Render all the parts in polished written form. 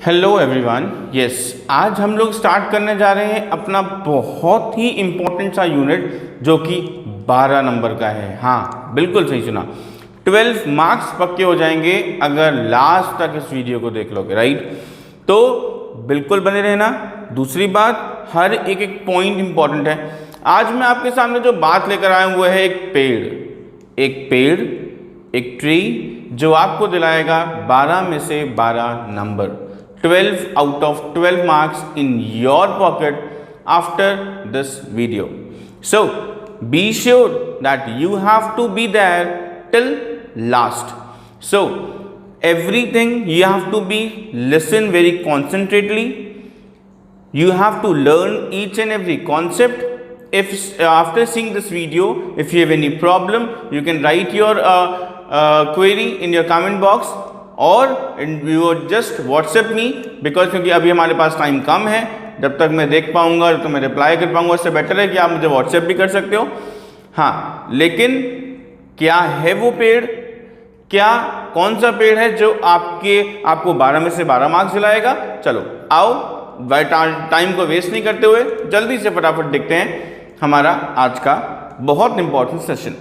Hello everyone. Yes, आज हम लोग स्टार्ट करने जा रहे हैं अपना बहुत ही इम्पोर्टेंट सा यूनिट जो कि 12 नंबर का है। हाँ, बिल्कुल सही सुना। 12 मार्क्स पक्के हो जाएंगे अगर लास्ट तक इस वीडियो को देख लोगे, राइट? तो बिल्कुल बने रहना। दूसरी बात, हर एक पॉइंट इंपॉर्टेंट है। आज मैं आपके सामने जो बात लेकर आया हूँ वो है एक पेड़, एक ट्री जो आपको दिलाएगा 12 में से 12 number, 12 out of 12 marks in your pocket after this video. So be sure that you have to be there till last. So everything you have to be listen very concentrately. You have to learn each and every concept. If after seeing this video, if you have any problem, you can write your query in your comment box. और you just WhatsApp me, because क्योंकि अभी हमारे पास time कम है। जब तक मैं देख पाऊंगा तो मैं रिप्लाई कर पाऊंगा। उससे बेटर है कि आप मुझे व्हाट्सएप भी कर सकते हो। हाँ, लेकिन क्या है वो पेड़, कौन सा पेड़ है जो आपको 12 में से 12 मार्क्स दिलाएगा? चलो आओ, टाइम को वेस्ट नहीं करते हुए जल्दी से फटाफट देखते हैं हमारा आज का बहुत इंपॉर्टेंट सेशन।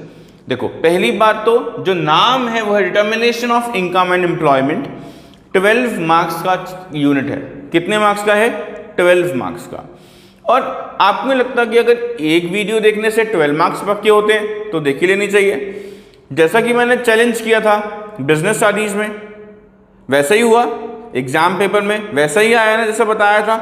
देखो, पहली बात तो जो नाम है वो है determination of income and employment. 12 marks का यूनिट है। कितने मार्क्स का है? 12 मार्क्स का। और आपको लगता है कि अगर एक वीडियो देखने से 12 मार्क्स पक्के होते हैं तो देख ही लेनी चाहिए। जैसा कि मैंने चैलेंज किया था बिजनेस स्टडीज में, वैसा ही हुआ। एग्जाम पेपर में वैसा ही आया ना, जैसे बताया था।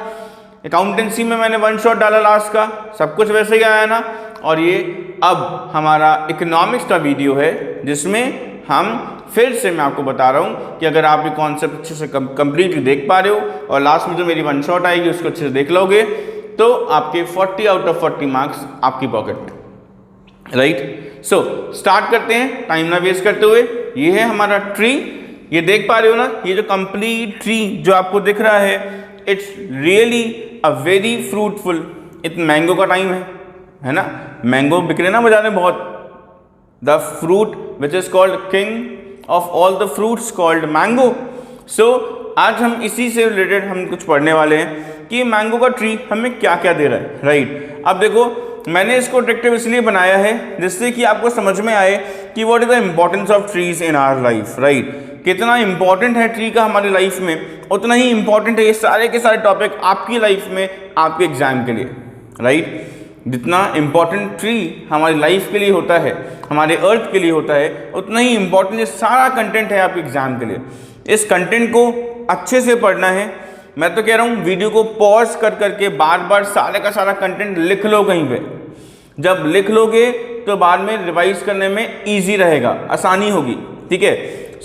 अकाउंटेंसी में मैंने 1 शॉट डाला लास्ट का, सब कुछ वैसे ही आया ना। और ये अब हमारा इकोनॉमिक्स का वीडियो है जिसमें हम फिर से मैं आपको बता रहा हूँ कि अगर आप ये कॉन्सेप्ट अच्छे से कंप्लीटली देख पा रहे हो और लास्ट में जो मेरी 1 शॉट आएगी उसको अच्छे से देख लोगे तो आपके 40 आउट ऑफ 40 मार्क्स आपकी पॉकेट में, राइट? सो स्टार्ट करते हैं टाइम ना वेस्ट करते हुए। ये है हमारा ट्री, ये देख पा रहे हो ना, ये जो कंप्लीट ट्री जो आपको दिख रहा है, it's really a very fruitful. इतना मैंगो का टाइम है ना, मैंगो बिक रहे ना बाजार में बहुत। The fruit which is called king of all the fruits called mango. So आज हम इसी से रिलेटेड हम कुछ पढ़ने वाले हैं कि मैंगो का ट्री हमें क्या क्या दे रहा है, राइट? अब देखो, मैंने इसको अट्रैक्टिव इसलिए बनाया है जिससे कि आपको समझ में आए कि what is the importance of trees in our life, right? कितना इंपॉर्टेंट है ट्री का हमारी लाइफ में, उतना ही इंपॉर्टेंट है ये सारे के सारे टॉपिक आपकी लाइफ में, आपके एग्जाम के लिए, राइट? जितना इम्पॉर्टेंट ट्री हमारी लाइफ के लिए होता है, हमारे अर्थ के लिए होता है, उतना ही इम्पॉर्टेंट ये सारा कंटेंट है आपके एग्जाम के लिए। इस कंटेंट को अच्छे से पढ़ना है। मैं तो कह रहा हूँ वीडियो को पॉज कर करके बार बार सारे का सारा कंटेंट लिख लो कहीं पे। जब लिख लोगे तो बाद में रिवाइज करने में ईजी रहेगा, आसानी होगी, ठीक है?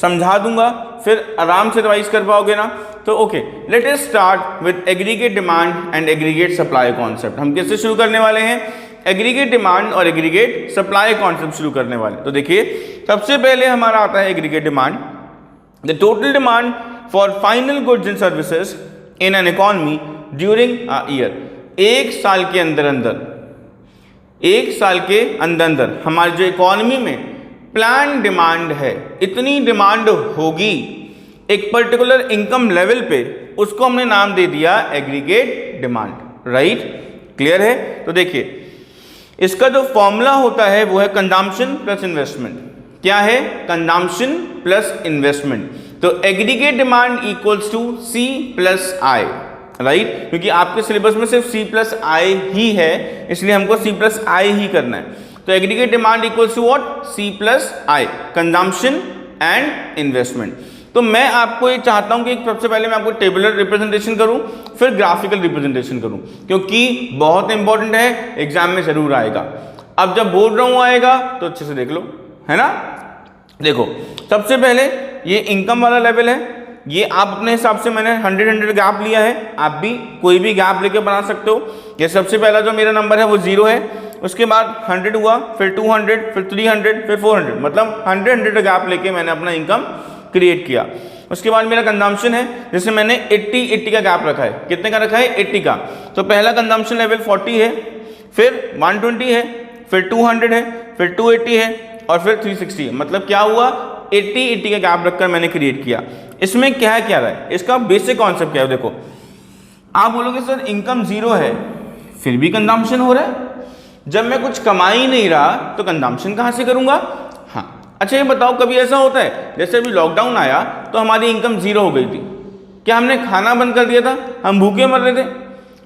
समझा दूंगा, फिर आराम से रिवाइज कर पाओगे ना। तो okay, let us start with aggregate demand and aggregate supply concept. हम किससे शुरू करने वाले हैं? एग्रीगेट डिमांड और एग्रीगेट सप्लाई कॉन्सेप्ट शुरू करने वाले। तो देखिए, सबसे पहले हमारा आता है aggregate demand. The total demand for final goods and services in an economy during a year. एक साल के अंदर हमारी जो इकोनॉमी में प्लान डिमांड है, इतनी डिमांड होगी एक पर्टिकुलर इनकम लेवल पे, उसको हमने नाम दे दिया एग्रीगेट डिमांड, राइट? क्लियर है? तो देखिए, इसका जो फॉर्मूला होता है वो है कंजम्पशन प्लस इन्वेस्टमेंट। क्या है? Consumption plus investment. तो aggregate demand equals to C plus I, right? क्योंकि आपके सिलेबस में सिर्फ C प्लस I ही है, इसलिए हमको C प्लस I ही करना है। तो aggregate demand equals to what? C plus I, consumption and investment. तो मैं आपको ये चाहता हूं कि सबसे पहले मैं आपको टेबुलर रिप्रेजेंटेशन करूं, फिर ग्राफिकल रिप्रेजेंटेशन करूं, क्योंकि बहुत इंपॉर्टेंट है, एग्जाम में जरूर आएगा। अब जब बोल रहा हूं आएगा तो अच्छे से देख लो, है ना? देखो, सबसे पहले ये इनकम वाला लेवल है। ये आप अपने हिसाब से, मैंने 100 गैप लिया है, आप भी कोई भी गैप लेके बना सकते हो। ये सबसे पहला जो मेरा नंबर है वो 0 है, उसके बाद 100 हुआ, फिर 200, फिर 300, फिर 400, मतलब 100 गैप लेके मैंने अपना इनकम क्रिएट किया। उसके बाद मेरा कंजम्पशन है जिसमें मैंने 80 का गैप रखा है। कितने का रखा है? 80 का। तो पहला कंजम्पशन लेवल 40 है, फिर 120 है, फिर 200 है, फिर 280 है और फिर 360 है। मतलब क्या हुआ? 80 का गैप रखकर मैंने क्रिएट किया। इसमें क्या रहा है, इसका बेसिक कॉन्सेप्ट क्या है? देखो, आप बोलोगे सर इनकम जीरो है फिर भी कंजम्पशन हो रहा है, जब मैं कुछ कमा ही नहीं रहा तो कंजम्पशन कहाँ से करूंगा? हाँ, अच्छा ये बताओ कभी ऐसा होता है जैसे अभी लॉकडाउन आया तो हमारी इनकम जीरो हो गई थी, क्या हमने खाना बंद कर दिया था? हम भूखे मर रहे थे,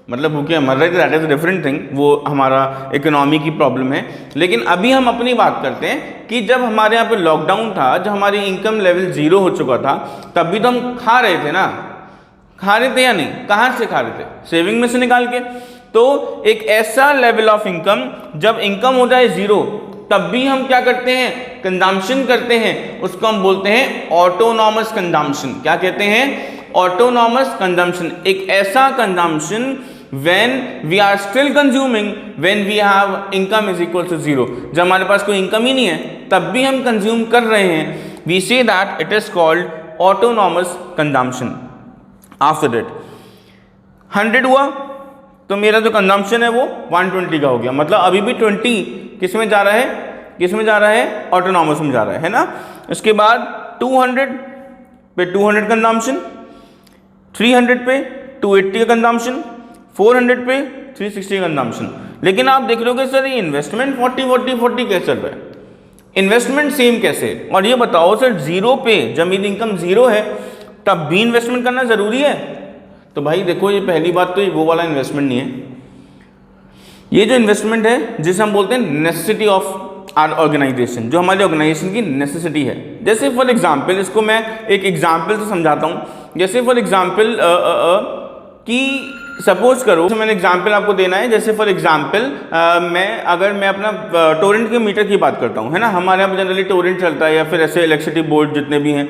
मतलब भूखे मर रहे थे, दैट इज डिफरेंट थिंग, वो हमारा इकोनॉमी की प्रॉब्लम है। लेकिन अभी हम अपनी बात करते हैं कि जब हमारे यहाँ पे लॉकडाउन था, जब हमारी इनकम लेवल जीरो हो चुका था, तब भी तो हम खा रहे थे ना, खा रहे थे या नहीं? कहाँ से खा रहे थे? सेविंग में से निकाल के। तो एक ऐसा लेवल ऑफ इनकम, जब इनकम हो जाए जीरो तब भी हम क्या करते हैं? कंजम्पशन करते हैं, उसको हम बोलते हैं ऑटोनॉमस कंजम्पशन। क्या कहते हैं? Autonomous consumption. एक ऐसा consumption when we are still consuming when we have income is equal to zero, जब हमारे पास कोई इनकम ही नहीं है तब भी हम कंज्यूम कर रहे हैं, we say that it is called autonomous consumption। after that 100 हुआ तो मेरा जो कंजम्पशन है वो 120 का हो गया, मतलब अभी भी 20 किस में जा रहा है? किस में जा रहा है? ऑटोनॉमस में जा रहा है ना। इसके बाद 200 पे 200 कंजम्पशन, 300 पे 280 का कंजम्पशन, 400 पे 360 का कंजम्पशन। लेकिन आप देख रहे हो कि सर ये इन्वेस्टमेंट 40 कैसे चल रहा है? इन्वेस्टमेंट सेम कैसे? और ये बताओ सर जीरो पे जब मेरी इनकम जीरो है तब भी इन्वेस्टमेंट करना जरूरी है? तो भाई देखो, ये पहली बात तो ये वो वाला इन्वेस्टमेंट नहीं है, ये जो इन्वेस्टमेंट है जिसे हम बोलते हैं नेसेसिटी ऑफ आर ऑर्गेनाइजेशन, जो हमारी ऑर्गेनाइजेशन की नेसेसिटी है। जैसे फॉर एग्जाम्पल, इसको मैं एक एग्जाम्पल से समझाता हूँ। जैसे फॉर एग्जाम्पल कि सपोज करो, तो मैंने एग्जाम्पल आपको देना है। जैसे फॉर एग्जाम्पल अगर मैं अपना टोरेंट के मीटर की बात करता हूँ, है ना, हमारे यहाँ जनरली टोरेंट चलता है या फिर ऐसे इलेक्ट्रिसिटी बोर्ड जितने भी हैं।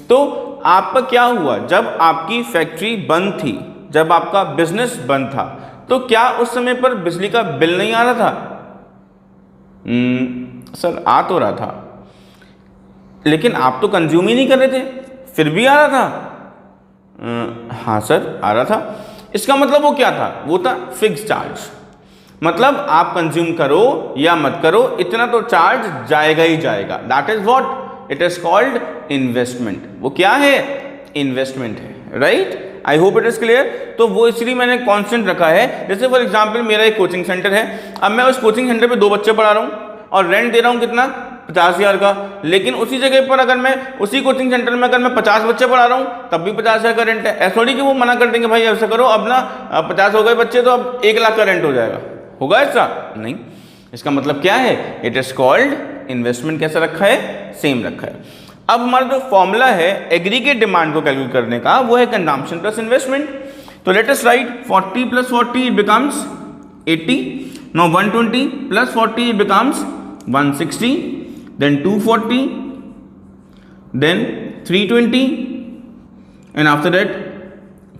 तो आपका क्या हुआ, जब आपकी फैक्ट्री बंद थी, जब आपका बिजनेस बंद था, तो क्या उस समय पर बिजली का बिल नहीं आ रहा था? सर आ तो रहा था, लेकिन आप तो कंज्यूम ही नहीं कर रहे थे, फिर भी आ रहा था। हाँ सर आ रहा था। इसका मतलब वो क्या था? वो था फिक्स चार्ज, मतलब आप कंज्यूम करो या मत करो इतना तो चार्ज जाएगा ही जाएगा। That is what it is called investment. वो क्या है? इन्वेस्टमेंट है, right. I hope it is clear. तो वो इसलिए मैंने कांस्टेंट रखा है। जैसे फॉर एग्जांपल मेरा एक कोचिंग सेंटर है, अब मैं उस कोचिंग सेंटर पे 2 बच्चे पढ़ा रहा हूँ और रेंट दे रहा हूँ कितना? 50,000 का। लेकिन उसी जगह पर अगर मैं उसी कोचिंग सेंटर में अगर मैं 50 बच्चे पढ़ा रहा हूँ तब भी 50,000 का रेंट है। ऐसा थोड़ी कि वो मना कर देंगे भाई ऐसा करो, अब ना 50 हो गए बच्चे तो अब 1 लाख का रेंट हो जाएगा, होगा ऐसा? नहीं। इसका मतलब क्या है? It is called investment. कैसा रखा है? सेम रखा है। अब हमारा जो फॉर्मूला है एग्रीगेट डिमांड को कैलकुलेट करने का, वो है कंजम्पशन प्लस इन्वेस्टमेंट। तो let us right 40 + 40 it becomes 80। Now 120 + 40 it becomes 160, then 240, then 320, and after that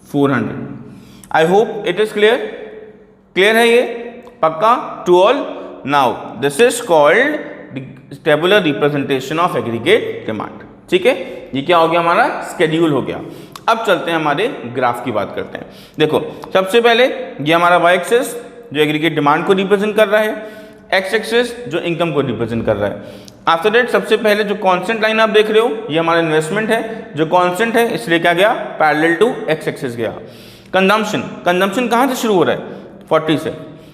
400. I hope it is clear. Clear है ये? पक्का? To all? Now this is called tabular representation of aggregate demand. ठीक है, ये क्या हो गया? हमारा स्केड्यूल हो गया। अब चलते हैं हमारे ग्राफ की बात करते हैं। देखो सबसे पहले ये हमारा y एक्सिस जो एग्रीगेट डिमांड को रिप्रेजेंट कर रहा है, x एक्सिस जो इनकम को रिप्रेजेंट कर रहा है। आफ्टर दैट सबसे पहले जो कांस्टेंट लाइन आप देख रहे हो ये हमारा इन्वेस्टमेंट है, जो कांस्टेंट है इसलिए क्या गया? पैरेलल टू x एक्सिस गया। कंजम्पशन कहाँ से शुरू हो रहा है? 40 से,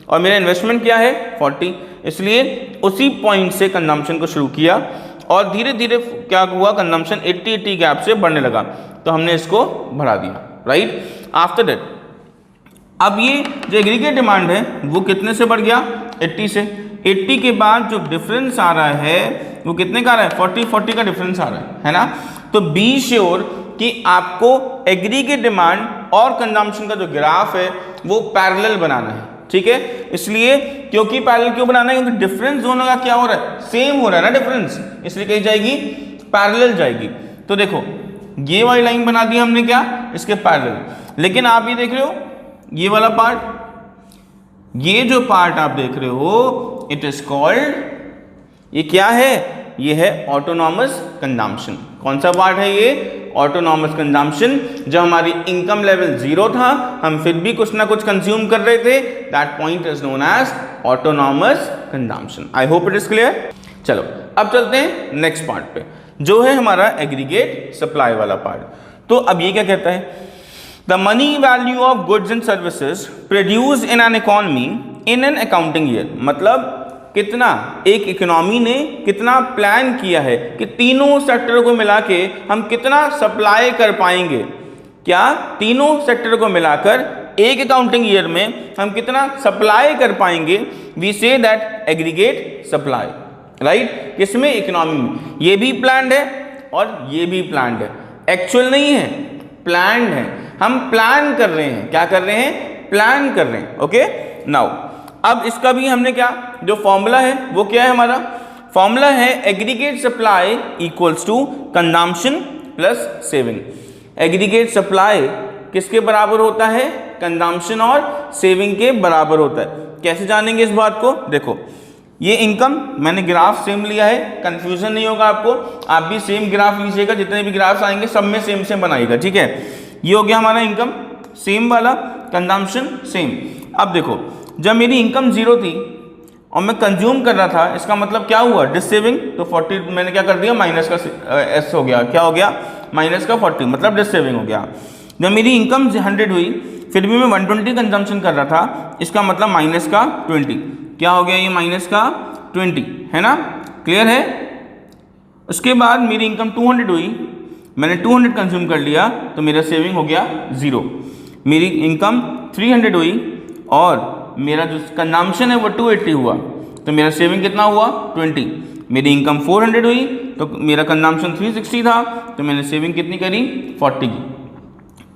और मेरा इन्वेस्टमेंट क्या है? 40, इसलिए उसी पॉइंट से कंजम्पशन को शुरू किया और धीरे धीरे क्या हुआ? कंजम्पशन 80 गैप से बढ़ने लगा, तो हमने इसको बढ़ा दिया, राइट। आफ्टर दैट अब ये जो एग्रीगेट डिमांड है वो कितने से बढ़ गया? 80 से। 80 के बाद जो डिफरेंस आ रहा है वो कितने का आ रहा है? 40 का डिफरेंस आ रहा है ना। तो बी श्योर कि आपको एग्रीगेट डिमांड और कंजम्पशन का जो ग्राफ है वो पैरेलल बनाना है, ठीक है। इसलिए क्योंकि पैरेलल क्यों बनाना है? क्योंकि डिफरेंस दोनों का क्या हो रहा है? सेम हो रहा है ना डिफरेंस, इसलिए कही जाएगी पैरेलल जाएगी। तो देखो ये वाली लाइन बना दी हमने क्या? इसके पैरेलल। लेकिन आप ये देख रहे हो ये वाला पार्ट, ये जो पार्ट आप देख रहे हो इट इज कॉल्ड, ये क्या है? ये है ऑटोनॉमस कंजम्पशन। कौन सा पार्ट है ये? Autonomous consumption. जब हमारी इनकम लेवल 0 था, हम फिर भी कुछ ना कुछ कंज्यूम कर रहे थे, that point is known as autonomous consumption. I hope it is clear. चलो अब चलते हैं नेक्स्ट पार्ट पे। जो है हमारा एग्रीगेट सप्लाई वाला पार्ट। तो अब ये क्या कहता है, the money value of goods and services produce in an economy in an accounting year, मतलब कितना एक इकोनॉमी ने कितना प्लान किया है कि तीनों सेक्टरों को मिला के हम कितना सप्लाई कर पाएंगे, क्या तीनों सेक्टर को मिलाकर एक अकाउंटिंग ईयर में हम कितना सप्लाई कर पाएंगे, we say that aggregate supply, right. किसमें, इकोनॉमी में। ये भी प्लान्ड है और ये भी प्लान्ड है, एक्चुअल नहीं है, प्लान्ड है। हम प्लान कर रहे हैं, क्या कर रहे हैं, प्लान कर रहे हैं। ओके नाउ अब इसका भी हमने क्या, जो फॉर्मूला है वो क्या है, हमारा फॉर्मूला है aggregate supply equals to consumption plus saving. Aggregate supply किसके बराबर होता है, कंजम्पशन और सेविंग के बराबर होता है। कैसे जानेंगे इस बात को, देखो ये इनकम मैंने ग्राफ सेम लिया है, कंफ्यूजन नहीं होगा आपको, आप भी सेम ग्राफ लीजिएगा, जितने भी ग्राफ्स आएंगे सब में सेम सेम बनाइएगा, ठीक है। ये हो गया हमारा इनकम सेम वाला, कंजम्पशन सेम। अब देखो जब मेरी इनकम 0 थी और मैं कंज्यूम कर रहा था, इसका मतलब क्या हुआ, डिसेविंग। तो 40 मैंने क्या कर दिया, माइनस का एस हो गया, क्या हो गया, माइनस का 40, मतलब डिसेविंग हो गया। जब मेरी इनकम 100 हुई फिर भी मैं 120 कंजम्पशन कर रहा था, इसका मतलब माइनस का 20, क्या हो गया ये, माइनस का 20, है ना, क्लियर है। उसके बाद मेरी इनकम 200 हुई, मैंने 200 कंज्यूम कर लिया तो मेरा सेविंग हो गया 0। मेरी इनकम 300 हुई और मेरा जो कंजम्पशन है वो 280 हुआ, तो मेरा सेविंग कितना हुआ, 20। मेरी इनकम 400 हुई तो मेरा कंजम्पशन 360 था, तो मैंने सेविंग कितनी करी, 40 की।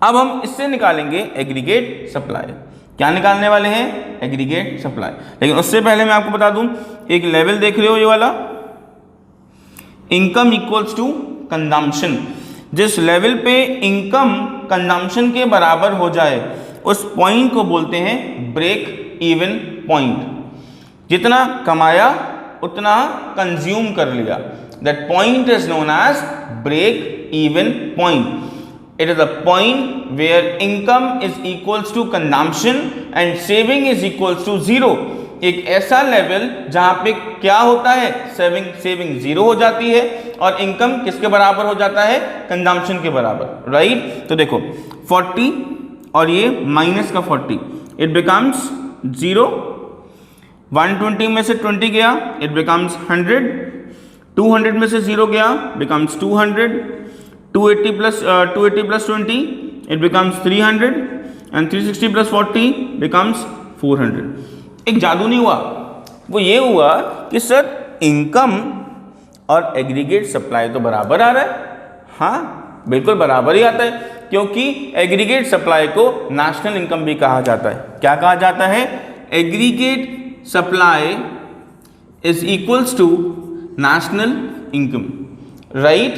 अब हम इससे निकालेंगे एग्रीगेट सप्लाई। क्या निकालने वाले हैं, एग्रीगेट सप्लाई। लेकिन उससे पहले मैं आपको बता दूं, एक लेवल देख रहे हो ये वाला, इनकम इक्वल्स टू कंजम्पशन। जिस लेवल पे इनकम कंजम्पशन के बराबर हो जाए उस पॉइंट को बोलते हैं ब्रेक इवन पॉइंट। जितना कमाया उतना कंज्यूम कर लिया, that point is known as break even point. It is a point where income is equals to consumption and saving is equals to 0। एक ऐसा लेवल जहां पे क्या होता है, सेविंग 0 हो जाती है और इनकम किसके बराबर हो जाता है, कंजम्पशन के बराबर, राइट। तो देखो 40 और ये माइनस का 40, इट बिकम्स 0। 120 में से 20 गया, इट बिकम्स 100। 200 में से 0 गया, becomes 200। 280 plus 20 it becomes 300 and 360 plus 40 becomes 400। एक जादू नहीं हुआ, वो ये हुआ कि सर इनकम और एग्रीगेट सप्लाई तो बराबर आ रहा है। हाँ बिल्कुल बराबर ही आता है, क्योंकि एग्रीगेट सप्लाई को नेशनल इनकम भी कहा जाता है। क्या कहा जाता है, aggregate supply is equals to national income, right,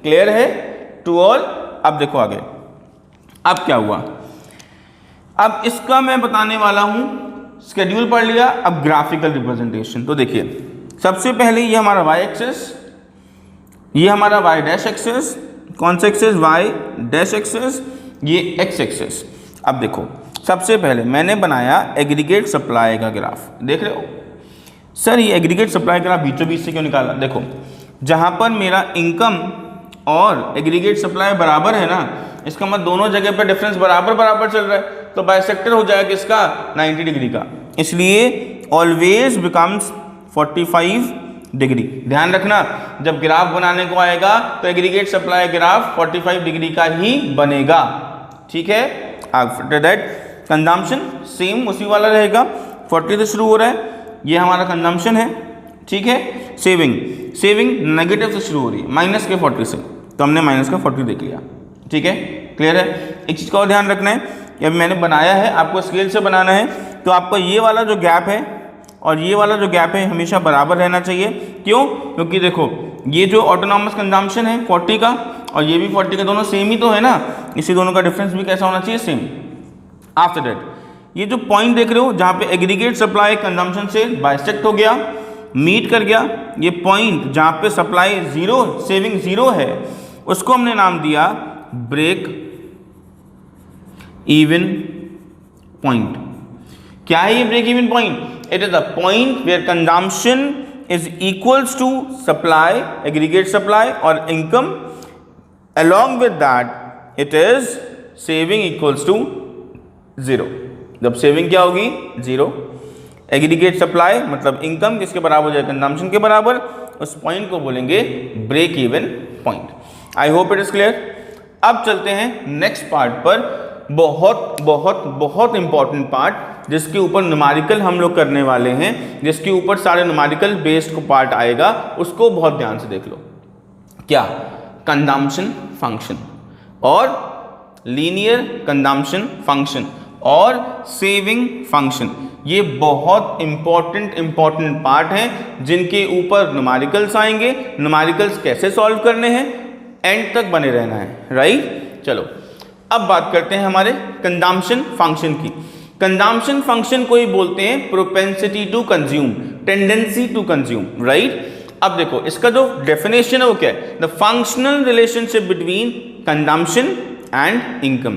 clear है टू ऑल। अब देखो आगे, अब क्या हुआ, अब इसका मैं बताने वाला हूं, स्केड्यूल पढ़ लिया, अब ग्राफिकल रिप्रेजेंटेशन। तो देखिए सबसे पहले ये हमारा y एक्सेस, ये हमारा y डैश एक्सेस, कौन सा एक्सेस, y डैश एक्सेस, ये x एक्सेस। अब देखो सबसे पहले मैंने बनाया एग्रीगेट सप्लाई का ग्राफ, देख रहे हो सर ये एग्रीगेट सप्लाई ग्राफ बीचों बीच से क्यों निकाला, देखो जहां पर मेरा इनकम और एग्रीगेट सप्लाई बराबर है ना, इसका मतलब दोनों जगह पे डिफरेंस बराबर बराबर चल रहा है, तो बाइसेक्टर हो जाएगा किसका, 90 डिग्री का। इसलिए ऑलवेज बिकम्स 45 डिग्री। ध्यान रखना जब ग्राफ बनाने को आएगा तो एग्रीगेट सप्लाई ग्राफ 45 डिग्री का ही बनेगा, ठीक है। आफ्टर दैट कंजम्पशन सेम उसी वाला रहेगा, 40 से शुरू हो रहा है, ये हमारा कंजम्पशन है, ठीक है। सेविंग नेगेटिव से शुरू हो रही है, माइनस के 40 से, तो हमने माइनस का 40 देख लिया, ठीक है, क्लियर है। एक चीज़ का और ध्यान रखना है कि अभी मैंने बनाया है, आपको स्केल से बनाना है, तो आपका ये वाला जो गैप है और ये वाला जो गैप है हमेशा बराबर रहना चाहिए। क्यों, क्योंकि देखो ये जो ऑटोनॉमस कंजम्पशन है 40 का और ये भी 40 का, दोनों सेम ही तो है ना, इसी दोनों का डिफरेंस भी कैसा होना चाहिए, सेम। आफ्टर दैट ये जो पॉइंट देख रहे हो जहाँ पे एग्रीगेट सप्लाई कंजम्पशन से बाइसेक्ट हो गया, मीट कर गया, ये पॉइंट जहाँ पे सप्लाई 0 सेविंग 0 है उसको हमने नाम दिया ब्रेक इवन पॉइंट। क्या है ये break even point, it is the point where consumption is equals to supply, aggregate supply और income, along with that it is saving equals to 0। जब सेविंग क्या होगी? 0। एग्रीगेट सप्लाई मतलब इनकम किसके बराबर हो जाएगा? कंजम्पशन के बराबर। उस पॉइंट को बोलेंगे break even point. I hope it is clear. अब चलते हैं नेक्स्ट पार्ट पर, बहुत बहुत बहुत इंपॉर्टेंट पार्ट जिसके ऊपर न्यूमेरिकल हम लोग करने वाले हैं, जिसके ऊपर सारे न्यूमेरिकल बेस्ड को पार्ट आएगा, उसको बहुत ध्यान से देख लो। क्या? कंजम्पशन फंक्शन और लीनियर कंजम्पशन फंक्शन और सेविंग फंक्शन, ये बहुत इंपॉर्टेंट पार्ट हैं जिनके ऊपर न्यूमेरिकल्स आएंगे। न्यूमेरिकल्स कैसे सॉल्व करने हैं, एंड तक बने रहना है, राइट। चलो अब बात करते हैं हमारे कंजम्पशन फंक्शन की। कंजम्पशन फंक्शन को ही बोलते हैं propensity to consume, tendency to consume, right. अब देखो इसका जो डेफिनेशन है वो क्या है? The functional relationship between consumption and income.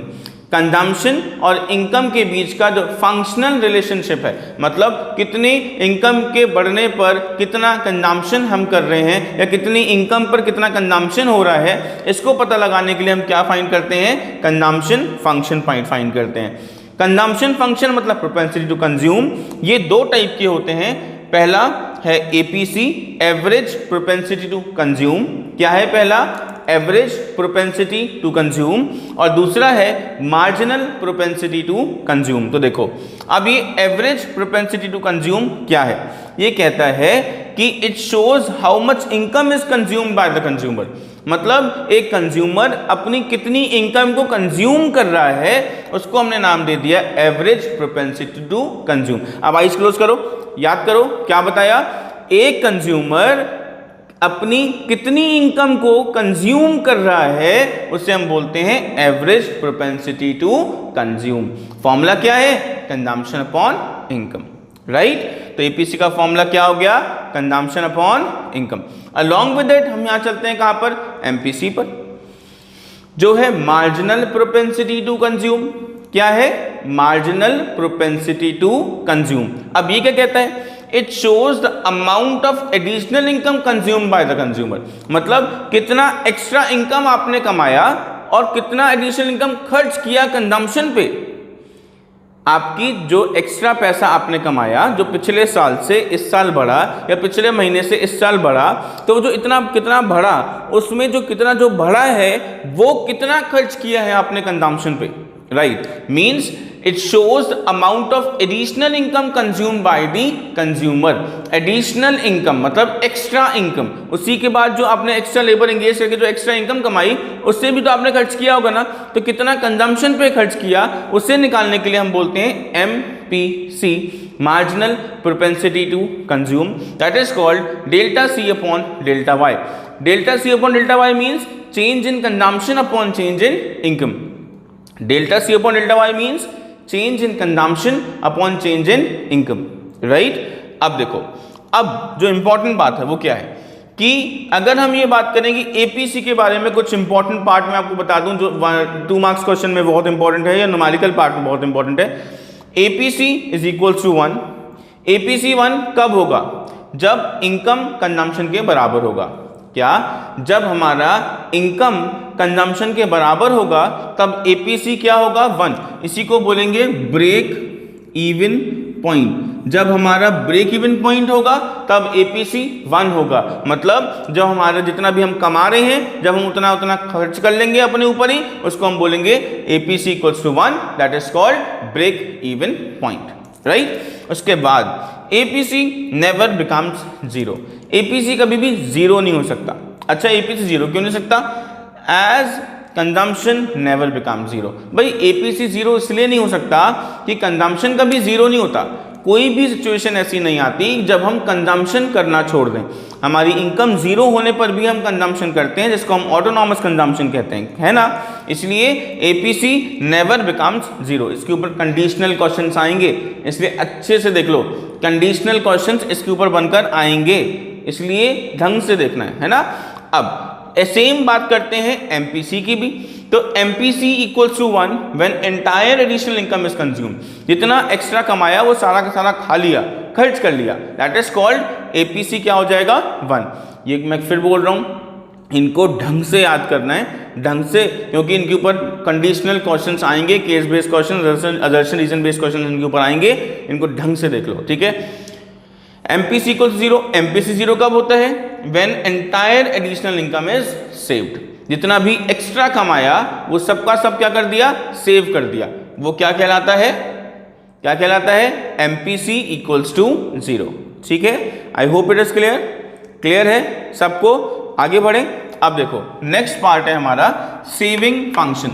Consumption और इनकम के बीच का जो फंक्शनल रिलेशनशिप है, मतलब कितनी इनकम के बढ़ने पर कितना कंजम्पशन हम कर रहे हैं या कितनी इनकम पर कितना कंजम्पशन हो रहा है, इसको पता लगाने के लिए हम क्या फाइंड करते हैं? कंजम्पशन फंक्शन फाइंड करते हैं। कंजम्पशन फंक्शन मतलब प्रोपेंसिटी टू कंज्यूम। ये दो टाइप के होते हैं। पहला है APC, average propensity to consume. क्या है पहला? Average propensity to consume. और दूसरा है मार्जिनल प्रोपेंसिटी टू कंज्यूम। तो देखो अब ये एवरेज प्रोपेंसिटी टू कंज्यूम क्या है? ये कहता है कि it shows how much income is consumed by the consumer. मतलब एक कंज्यूमर अपनी कितनी इनकम को कंज्यूम कर रहा है, उसको हमने नाम दे दिया एवरेज प्रोपेंसिटी टू कंज्यूम। अब आइज क्लोज करो, याद करो क्या बताया? एक कंज्यूमर अपनी कितनी इनकम को कंज्यूम कर रहा है उसे हम बोलते हैं average propensity to consume. Formula क्या है? Consumption upon income, right. तो एपीसी का फॉर्मूला क्या हो गया? Consumption upon income. Along with it हम यहां चलते हैं कहां पर? एमपीसी पर, जो है मार्जिनल प्रोपेंसिटी टू कंज्यूम। क्या है? Marginal propensity to consume. अब ये क्या कहता है? It shows the amount of additional income consumed by the consumer. मतलब कितना एक्स्ट्रा इनकम आपने कमाया और कितना एडिशनल इनकम खर्च किया कंजम्पशन पे। आपकी जो एक्स्ट्रा पैसा आपने कमाया, जो पिछले साल से इस साल बढ़ा या पिछले महीने से इस साल बढ़ा, तो जो कितना बढ़ा, उसमें जो कितना जो बढ़ा है वो कितना खर्च किया है आपने कंजम्पशन पे, right. Means it shows the amount of additional income consumed by the consumer. Additional income मतलब एक्स्ट्रा इनकम, उसी के बाद जो आपने एक्स्ट्रा लेबर एंगेज करके जो एक्स्ट्रा इनकम कमाई, उससे भी तो आपने खर्च किया होगा ना। तो कितना कंजम्पशन पे खर्च किया, उसे निकालने के लिए हम बोलते हैं MPC, marginal propensity to consume. That is called delta C upon delta Y। Delta C upon delta Y means change in consumption upon change in income. Delta C upon delta Y means change in consumption upon change in income, right. अब देखो, अब जो important बात है वो क्या है कि अगर हम ये बात करें कि एपीसी के बारे में कुछ इंपॉर्टेंट पार्ट मैं आपको बता दूं जो 2 मार्क्स क्वेश्चन में बहुत इंपॉर्टेंट है या न्यूमेरिकल पार्ट में बहुत इंपॉर्टेंट है। APC is equals to 1। APC 1 कब होगा? जब इनकम कंजम्पशन के बराबर होगा। क्या? जब हमारा इनकम कंजम्पशन के बराबर होगा तब एपीसी क्या होगा? 1। इसी को बोलेंगे ब्रेक इवन पॉइंट। जब हमारा ब्रेक इवन पॉइंट होगा तब एपीसी 1 होगा। मतलब जब हमारा जितना भी हम कमा रहे हैं, जब हम उतना खर्च कर लेंगे अपने ऊपर ही, उसको हम बोलेंगे APC equals to 1। That is called break even point, right. उसके बाद एपीसी नेवर बिकम्स 0। एपीसी कभी भी 0 नहीं हो सकता। अच्छा, एपीसी 0 क्यों नहीं सकता? As consumption never become 0। भाई एपीसी 0 इसलिए नहीं हो सकता कि कंजम्पशन कभी 0 नहीं होता। कोई भी सिचुएशन ऐसी नहीं आती जब हम कंजम्पशन करना छोड़ दें। हमारी इनकम 0 होने पर भी हम कंजम्पशन करते हैं, जिसको हम ऑटोनॉमस कंजम्पशन कहते हैं, है ना। इसलिए एपीसी नेवर बिकम्स 0। इसके ऊपर कंडीशनल क्वेश्चंस आएंगे, इसलिए अच्छे से देख लो। कंडीशनल क्वेश्चंस इसके ऊपर बनकर आएंगे, इसलिए ढंग से देखना है ना। अब सेम बात करते हैं एमपीसी की भी। तो MPC equals to 1 when entire additional income is consume. जितना एक्स्ट्रा कमाया वो सारा का सारा खा लिया, खर्च कर लिया, दैट इज कॉल्ड एपीसी क्या हो जाएगा 1। ये मैं फिर बोल रहा हूँ, इनको ढंग से याद करना है, ढंग से, क्योंकि इनके ऊपर कंडीशनल क्वेश्चंस आएंगे, case based question, assertion reason based question इनके ऊपर आएंगे, इनको ढंग से देख लो, ठीक है। एमपीसी इक्वल 0, एमपीसी 0 कब होता है? When entire additional income is saved, जितना भी एक्स्ट्रा कमाया वो सबका सब क्या कर दिया? सेव कर दिया। वो क्या कहलाता है? क्या कहलाता है? एमपीसी इक्वल्स टू 0, ठीक है। आई hope it is clear, clear है सबको? आगे बढ़े। अब देखो नेक्स्ट पार्ट है हमारा सेविंग फंक्शन।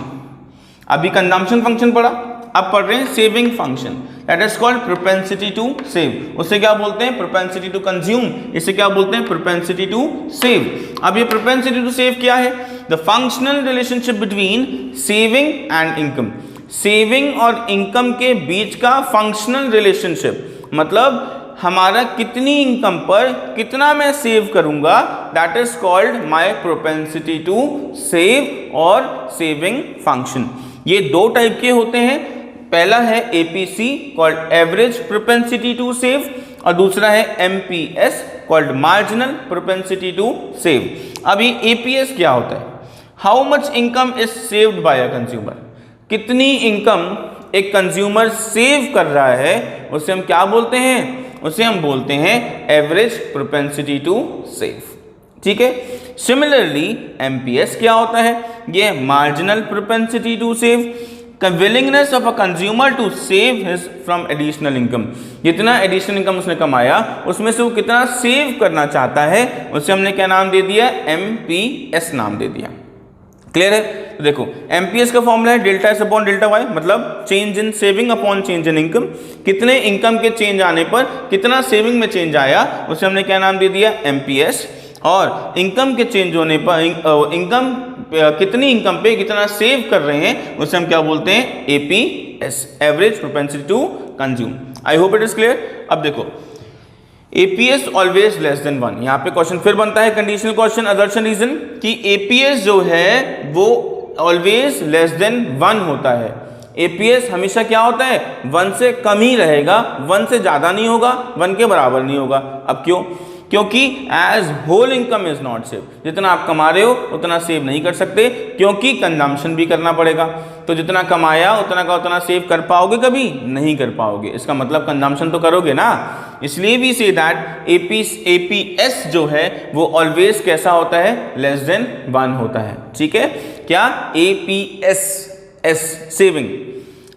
अभी कंजम्पशन फंक्शन पढ़ा, अब पढ़ रहे हैं saving function, that is called propensity to save. उसे क्या बोलते हैं? Propensity to consume. इसे क्या बोलते हैं? Propensity to save. अब ये प्रोपेंसिटी टू सेव क्या है? The functional relationship between saving and income. Saving और इनकम के बीच का फंक्शनल रिलेशनशिप, मतलब हमारा कितनी इनकम पर कितना मैं सेव करूंगा, that is called my propensity to save और सेविंग फंक्शन। ये दो टाइप के होते हैं, पहला है APC called average propensity to save, और दूसरा है MPS called marginal propensity to save. अभी एपीएस क्या होता है? How much income is saved by a consumer. कितनी इनकम एक कंज्यूमर सेव कर रहा है, उसे हम क्या बोलते हैं? उसे हम बोलते हैं एवरेज प्रोपेंसिटी टू सेव, ठीक है। सिमिलरली एमपीएस क्या होता है? ये marginal propensity to save, willingness of a consumer to save his from additional income. जितना एडिशनल इनकम उसने कमाया उसमें से वो कितना सेव करना चाहता है, उसे हमने क्या नाम दे दिया? एमपीएस नाम दे दिया। क्लियर है? तो देखो एमपीएस का फॉर्मूला है delta S upon delta Y, मतलब change in saving upon change in income. कितने इनकम के चेंज आने पर कितना सेविंग में चेंज आया, उसे हमने क्या नाम दे दिया? एमपीएस। और इनकम के चेंज होने पर इनकम कितनी इनकम पे कितना सेव कर रहे हैं, उसे हम क्या बोलते हैं? APS, average propensity to consume. I hope it is clear. अब देखो एपीएस ऑलवेज लेस देन 1। यहाँ पे क्वेश्चन फिर बनता है कंडीशनल क्वेश्चन, असर्शन रीजन, कि एपीएस जो है वो ऑलवेज लेस देन 1 होता है। एपीएस हमेशा क्या होता है? 1 से कम ही रहेगा, 1 से ज्यादा नहीं होगा, 1 के बराबर नहीं होगा। अब क्यों? क्योंकि as whole income is not save, जितना आप कमा रहे हो उतना सेव नहीं कर सकते, क्योंकि कंजम्पशन भी करना पड़ेगा। तो जितना कमाया उतना का उतना सेव कर पाओगे? कभी नहीं कर पाओगे। इसका मतलब कंजम्पशन तो करोगे ना। इसलिए भी से दैट एपीएस जो है वो ऑलवेज कैसा होता है? लेस देन 1 होता है, ठीक है। क्या? APS, S saving.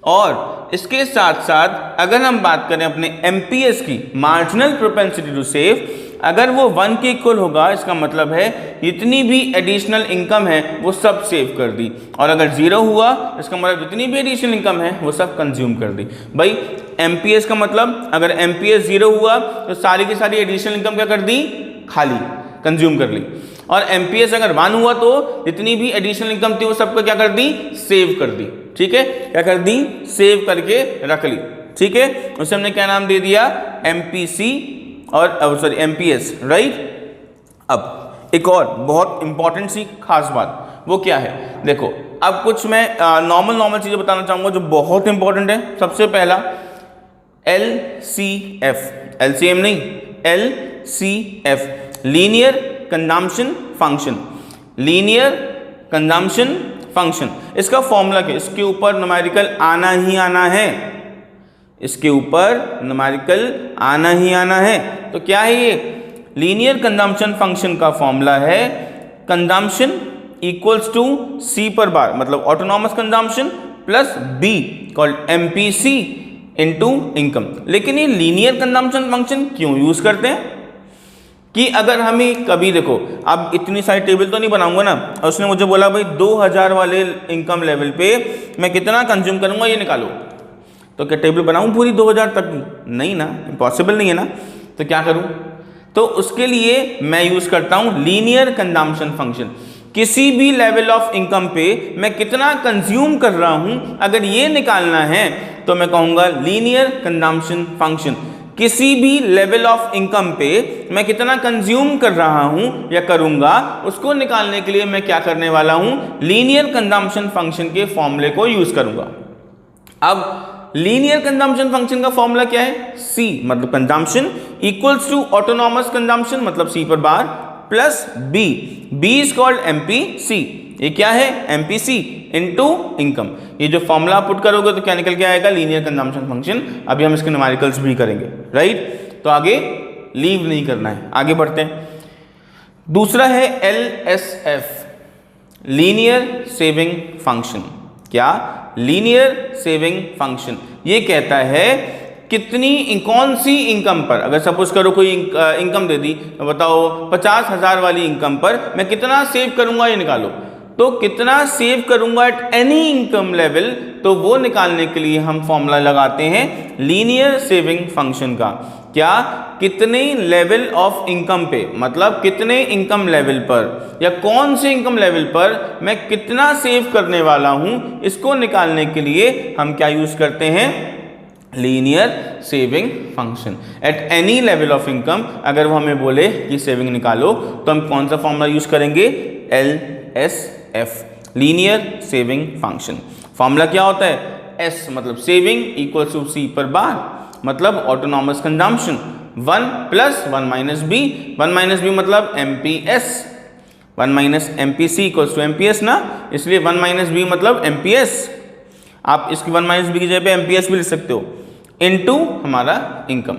और इसके साथ साथ अगर हम बात करें अपने एमपीएस की, मार्जिनल प्रोपेंसिटी टू सेव, अगर वो 1 के इक्वल होगा, इसका मतलब है जितनी भी एडिशनल इनकम है वो सब सेव कर दी। और अगर 0 हुआ, इसका मतलब जितनी भी एडिशनल इनकम है वो सब कंज्यूम कर दी। भाई एमपीएस का मतलब अगर एमपीएस 0 हुआ तो सारी की सारी एडिशनल इनकम क्या कर दी? खाली कंज्यूम कर ली। और एमपीएस अगर 1 हुआ तो जितनी भी एडिशनल इनकम थी वो सबको क्या कर दी? सेव कर दी, ठीक है। क्या कर दी? सेव करके रख ली, ठीक है। उसे हमने क्या नाम दे दिया? एमपीसी और सॉरी एमपीएस, राइट। अब एक और बहुत इंपॉर्टेंट सी खास बात, वो क्या है? देखो अब कुछ मैं नॉर्मल चीजें बताना चाहूंगा जो बहुत इंपॉर्टेंट है। सबसे पहला LCF, LCM नहीं, LCF, linear consumption function. Linear consumption function, इसका फॉर्मूला क्या? इसके ऊपर न्यूमेरिकल आना ही आना है, इसके ऊपर न्यूमेरिकल आना ही आना है। तो क्या है ये? लीनियर कंजम्पशन फंक्शन का फॉर्मूला है कंजम्पशन इक्वल्स टू C पर बार, मतलब autonomous consumption plus B called MPC into income. लेकिन ये लीनियर कंजम्पशन फंक्शन क्यों यूज करते हैं? कि अगर हमें कभी, देखो अब इतनी सारी टेबल तो नहीं बनाऊंगा ना, और उसने मुझे बोला भाई 2000 वाले इनकम लेवल पे मैं कितना कंज्यूम करूंगा ये निकालो, तो क्या टेबल बनाऊं पूरी 2000 तक? नहीं ना, इम्पॉसिबल नहीं है ना। तो क्या करूं? तो उसके लिए मैं यूज करता हूं लीनियर कंजम्पशन फंक्शन। किसी भी लेवल ऑफ इनकम पे मैं कितना कंज्यूम कर रहा हूं, अगर ये निकालना है तो मैं कहूंगा लीनियर कंजम्पशन फंक्शन। किसी भी लेवल ऑफ इनकम पे मैं कितना कंज्यूम कर रहा हूं या करूंगा, उसको निकालने के लिए मैं क्या करने वाला हूं? लीनियर कंजम्पशन फंक्शन के फॉर्मूले को यूज करूंगा। अब लीनियर कंजम्पशन फंक्शन का फॉर्मूला क्या है? C मतलब consumption equals to autonomous consumption मतलब C पर bar plus B is called MPC। ये क्या है? MPC into income. ये जो फॉर्मूला पुट करोगे तो क्या निकल के आएगा? Linear consumption function. अभी हम इसके न्यूमेरिकल्स भी करेंगे, राइट? तो आगे लीव नहीं करना है, आगे बढ़ते हैं। दूसरा है LSF, लीनियर सेविंग फंक्शन। क्या? Linear saving function. ये कहता है कितनी कौन सी इनकम पर, अगर सपोज करो कोई इनकम दे दी तो बताओ 50,000 वाली इनकम पर मैं कितना सेव करूंगा, ये निकालो। तो कितना सेव करूंगा एट एनी इनकम लेवल, तो वो निकालने के लिए हम फॉर्मूला लगाते हैं लीनियर सेविंग फंक्शन का। क्या? कितने लेवल ऑफ इनकम पे, मतलब कितने इनकम लेवल पर या कौन से इनकम लेवल पर मैं कितना सेव करने वाला हूं, इसको निकालने के लिए हम क्या यूज करते हैं? Linear saving function. At any level of income अगर वो हमें बोले कि सेविंग निकालो तो हम कौन सा फॉर्मूला यूज करेंगे? LSF, linear saving function. Formula क्या होता है? S मतलब सेविंग इक्वल टू C पर बार मतलब autonomous consumption 1 plus 1 minus B, 1 minus B मतलब MPS, 1 minus MPC equals to MPS ना, इसलिए 1 माइनस B मतलब MPS। आप इसकी 1 माइनस B की जगह पे MPS भी लिख सकते हो, इनटू हमारा इनकम,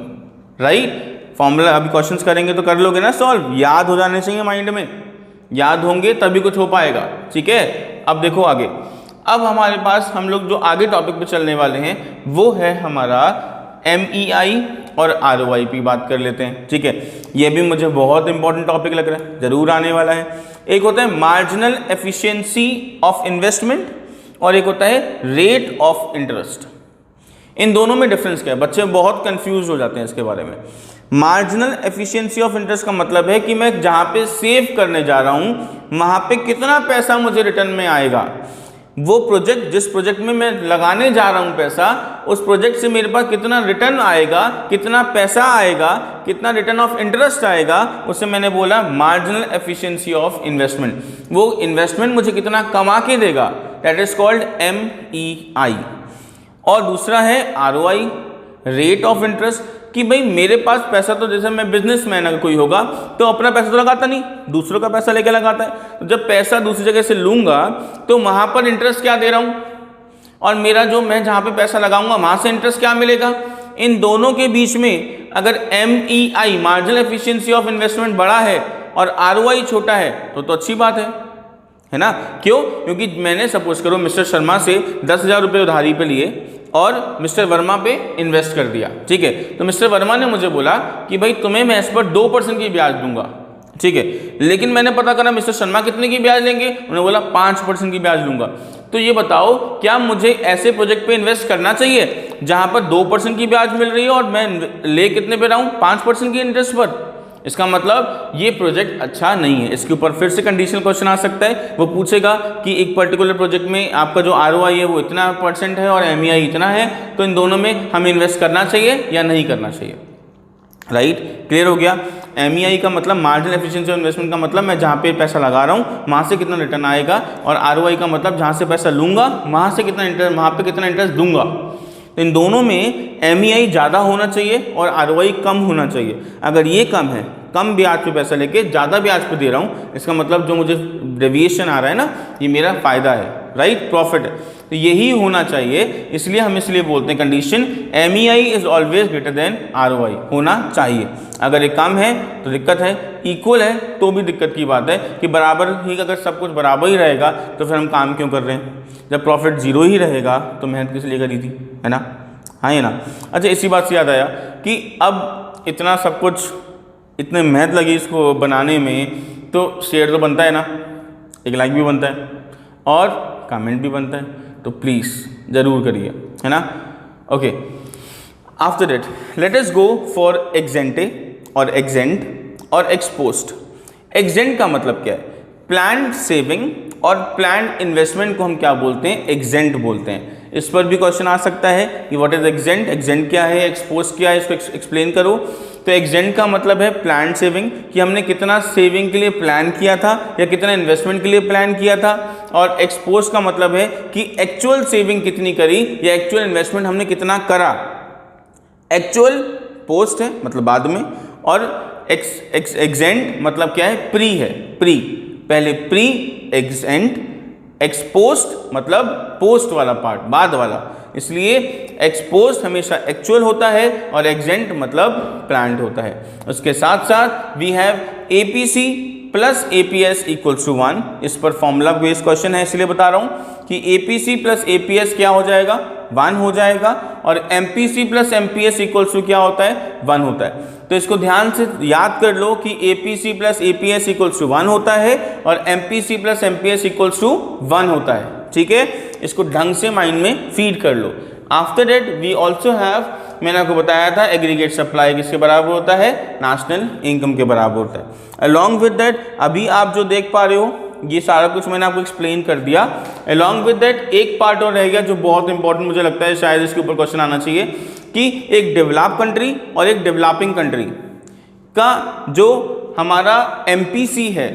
राइट? फॉर्मूला अभी क्वेश्चंस करेंगे तो कर लोगे ना सॉल्व, याद हो जाने चाहिए माइंड में, याद होंगे तभी कुछ हो पाएगा, ठीक है? अब देखो आगे, अब हमारे पास हम लोग जो आगे टॉपिक पे चलने वाले हैं वो है हमारा MEI और ROI की बात कर लेते हैं, ठीक है? ये भी मुझे बहुत इंपॉर्टेंट टॉपिक लग रहा है, जरूर आने वाला है। एक होता है मार्जिनल एफिशिएंसी ऑफ इन्वेस्टमेंट और एक होता है रेट ऑफ इंटरेस्ट। इन दोनों में डिफरेंस क्या है? बच्चे बहुत कंफ्यूज हो जाते हैं इसके बारे में। मार्जिनल एफिशिएंसी ऑफ इंटरेस्ट का मतलब है कि मैं जहां पे सेव करने जा रहा हूं वहां पे कितना पैसा मुझे रिटर्न में आएगा। वो प्रोजेक्ट, जिस प्रोजेक्ट में मैं लगाने जा रहा हूं पैसा, उस प्रोजेक्ट से मेरे पास कितना रिटर्न आएगा, कितना पैसा आएगा, कितना रिटर्न ऑफ इंटरेस्ट आएगा, उससे मैंने बोला मार्जिनल एफिशिएंसी ऑफ इन्वेस्टमेंट। वो इन्वेस्टमेंट मुझे कितना कमा के देगा, दैट इज कॉल्ड MEI। और दूसरा है ROI, रेट ऑफ इंटरेस्ट, कि भाई मेरे पास पैसा, तो जैसे मैं बिजनेसमैन अगर कोई होगा तो अपना पैसा तो लगाता नहीं, दूसरों का पैसा लेके लगाता है। तो जब पैसा दूसरी जगह से लूंगा तो वहां पर इंटरेस्ट क्या दे रहा हूं, और मेरा जो मैं जहां पे पैसा लगाऊंगा वहां से इंटरेस्ट क्या मिलेगा। इन दोनों के बीच में अगर MEI marginal efficiency of investment बड़ा है और ROI छोटा है तो अच्छी बात है ना? क्यों? क्योंकि मैंने सपोज करो मिस्टर शर्मा से 10,000 रुपये उधारी पे लिए और मिस्टर वर्मा पे इन्वेस्ट कर दिया, ठीक है? तो मिस्टर वर्मा ने मुझे बोला कि भाई तुम्हें मैं इस पर 2% की ब्याज दूंगा, ठीक है? लेकिन मैंने पता करा मिस्टर शर्मा कितने की ब्याज लेंगे, उन्होंने बोला 5% की ब्याज लूंगा। तो ये बताओ क्या मुझे ऐसे प्रोजेक्ट पे इन्वेस्ट करना चाहिए जहां पर 2% की ब्याज मिल रही है और मैं ले कितने पे रहा हूं? 5% की इंटरेस्ट पर। इसका मतलब ये प्रोजेक्ट अच्छा नहीं है। इसके ऊपर फिर से कंडीशनल क्वेश्चन आ सकता है, वो पूछेगा कि एक पर्टिकुलर प्रोजेक्ट में आपका जो ROI है वो इतना % है और MEI इतना है, तो इन दोनों में हमें इन्वेस्ट करना चाहिए या नहीं करना चाहिए, राइट? क्लियर हो गया? MEI का मतलब मार्जिनल एफिशिएंसी ऑफ इन्वेस्टमेंट का मतलब मैं जहाँ पे पैसा लगा रहा हूँ वहाँ से कितना रिटर्न आएगा, और ROI का मतलब जहाँ से पैसा लूंगा वहाँ से कितना इंटरेस्ट, वहाँ पे कितना इंटरेस्ट दूंगा। तो इन दोनों में MEI ज़्यादा होना चाहिए और ROI कम होना चाहिए। अगर ये कम है, कम ब्याज पे पैसा लेके ज़्यादा ब्याज पे दे रहा हूँ, इसका मतलब जो मुझे डेविएशन आ रहा है ना, ये मेरा फ़ायदा है, राइट? प्रॉफिट है। तो यही होना चाहिए, इसलिए हम इसलिए बोलते हैं condition MEI is always greater than ROI, होना चाहिए। अगर ये कम है तो दिक्कत है, इक्वल है तो भी दिक्कत की बात है कि बराबर ही, अगर सब कुछ बराबर ही रहेगा तो फिर हम काम क्यों कर रहे हैं? जब प्रॉफिट 0 ही रहेगा तो मेहनत किस लिए करी थी, है ना? हाँ है ना? अच्छा, इसी बात से याद आया कि अब इतना सब कुछ, इतने मेहनत लगी इसको बनाने में, तो शेयर तो बनता है ना, एक लाइक भी बनता है और कमेंट भी बनता है, तो प्लीज़ ज़रूर करिए, है ना? Okay, after that let us go for ex ante और एक्जेंट और एक्सपोस्ट। एक्जेंट का मतलब क्या है? प्लान्ड सेविंग और प्लान्ड इन्वेस्टमेंट को हम क्या बोलते हैं? एक्जेंट बोलते हैं। इस पर भी क्वेश्चन आ सकता है कि व्हाट इज एक्जेंट, एक्जेंट क्या है, एक्सपोस्ट क्या है, इसको एक्सप्लेन करो। तो एक्जेंट का मतलब है प्लान्ड सेविंग, कि हमने कितना सेविंग के लिए प्लान किया था या कितना इन्वेस्टमेंट के लिए प्लान किया था, और एक्सपोज का मतलब है कि एक्चुअल सेविंग कितनी करी या एक्चुअल इन्वेस्टमेंट हमने कितना करा। एक्चुअल पोस्ट है मतलब बाद में, और एग्जेंट मतलब क्या है, प्री है, प्री, पहले प्री एग्जेंट, एक्सपोस्ट मतलब पोस्ट वाला पार्ट, बाद वाला, इसलिए एक्सपोस्ट हमेशा एक्चुअल होता है और एग्जेंट मतलब प्लान्ड होता है। उसके साथ साथ we have APC plus APS equals to 1। इस पर फॉर्मूला बेस्ड क्वेश्चन है इसलिए बता रहा हूं कि एपीसी प्लस एपीएस क्या हो जाएगा, 1 हो जाएगा, और MPC plus MPS equals to क्या होता है, 1 होता है। तो इसको ध्यान से याद कर लो कि APC plus APS equals to 1 होता है और MPC plus MPS equals to 1 होता है। ठीक है, इसको ढंग से माइंड में फीड कर लो। After that we also have, मैंने आपको बताया था एग्रीगेट सप्लाई किसके बराबर होता है, नेशनल इनकम के बराबर होता है। अलॉन्ग विद दैट अभी आप जो देख पा रहे हो ये सारा कुछ मैंने आपको एक्सप्लेन कर दिया। अलॉन्ग विद दैट एक पार्ट और रह गया जो बहुत इंपॉर्टेंट मुझे लगता है, शायद इसके ऊपर क्वेश्चन आना चाहिए कि एक डेवलप कंट्री और एक डेवलपिंग कंट्री का जो हमारा एमपीसी है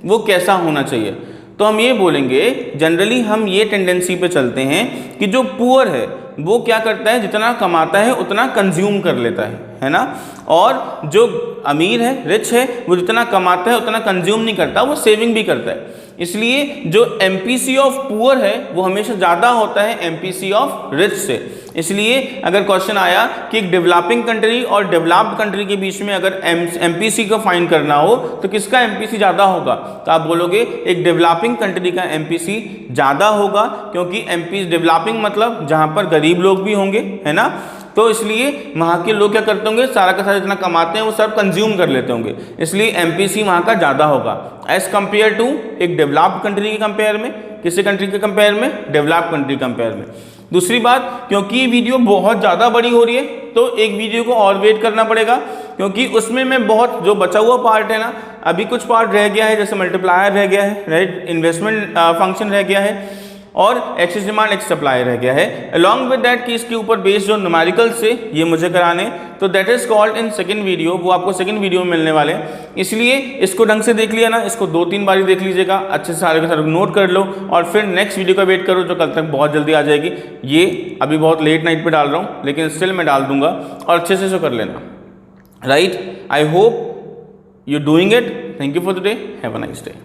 वो कैसा होना चाहिए। तो हम ये बोलेंगे, जनरली हम ये टेंडेंसी पे चलते हैं कि जो पुअर है वो क्या करता है, जितना कमाता है उतना कंज्यूम कर लेता है ना, और जो अमीर है, रिच है, वो जितना कमाता है उतना कंज्यूम नहीं करता, वो सेविंग भी करता है। इसलिए जो एमपीसी ऑफ पुअर है वो हमेशा ज़्यादा होता है एमपीसी ऑफ रिच से। इसलिए अगर क्वेश्चन आया कि एक डेवलपिंग कंट्री और डेवलप्ड कंट्री के बीच में अगर एमपीसी को फाइंड करना हो तो किसका एमपीसी ज़्यादा होगा, तो आप बोलोगे एक डेवलपिंग कंट्री का एमपीसी ज़्यादा होगा, क्योंकि एमपी डेवलपिंग मतलब जहाँ पर गरीब लोग भी होंगे, है ना, तो इसलिए वहाँ के लोग क्या करते होंगे, सारा का सारा जितना कमाते हैं वो सब कंज्यूम कर लेते होंगे, इसलिए एमपीसी वहाँ का ज़्यादा होगा एज कंपेयर टू एक डेवलप्ड कंट्री के कंपेयर में। किसी कंट्री के कंपेयर में, डेवलप्ड कंट्री कंपेयर में। दूसरी बात, क्योंकि ये वीडियो बहुत ज़्यादा बड़ी हो रही है तो एक वीडियो को और वेट करना पड़ेगा, क्योंकि उसमें मैं बहुत जो बचा हुआ पार्ट है ना, अभी कुछ पार्ट रह गया है, जैसे मल्टीप्लायर रह गया है, राइट, इन्वेस्टमेंट फंक्शन रह गया है, और एक्सेस डिमांड एक्स सप्लाई रह गया है। अलॉन्ग विद दैट कि इसके ऊपर बेस्ड जो न्यूमेरिकल से ये मुझे कराने, तो that is called in second video, वो आपको सेकंड वीडियो में मिलने वाले हैं। इसलिए इसको ढंग से देख लिया ना, इसको 2-3 बार देख लीजिएगा, अच्छे से सारे के सारे नोट कर लो, और फिर नेक्स्ट वीडियो का वेट करो जो कल तक बहुत जल्दी आ जाएगी। ये अभी बहुत लेट नाइट पर डाल रहा हूँ लेकिन स्टिल मैं डाल दूंगा, और अच्छे से इसको कर लेना, right. I hope you doing it. Thank you for the day, have a nice day.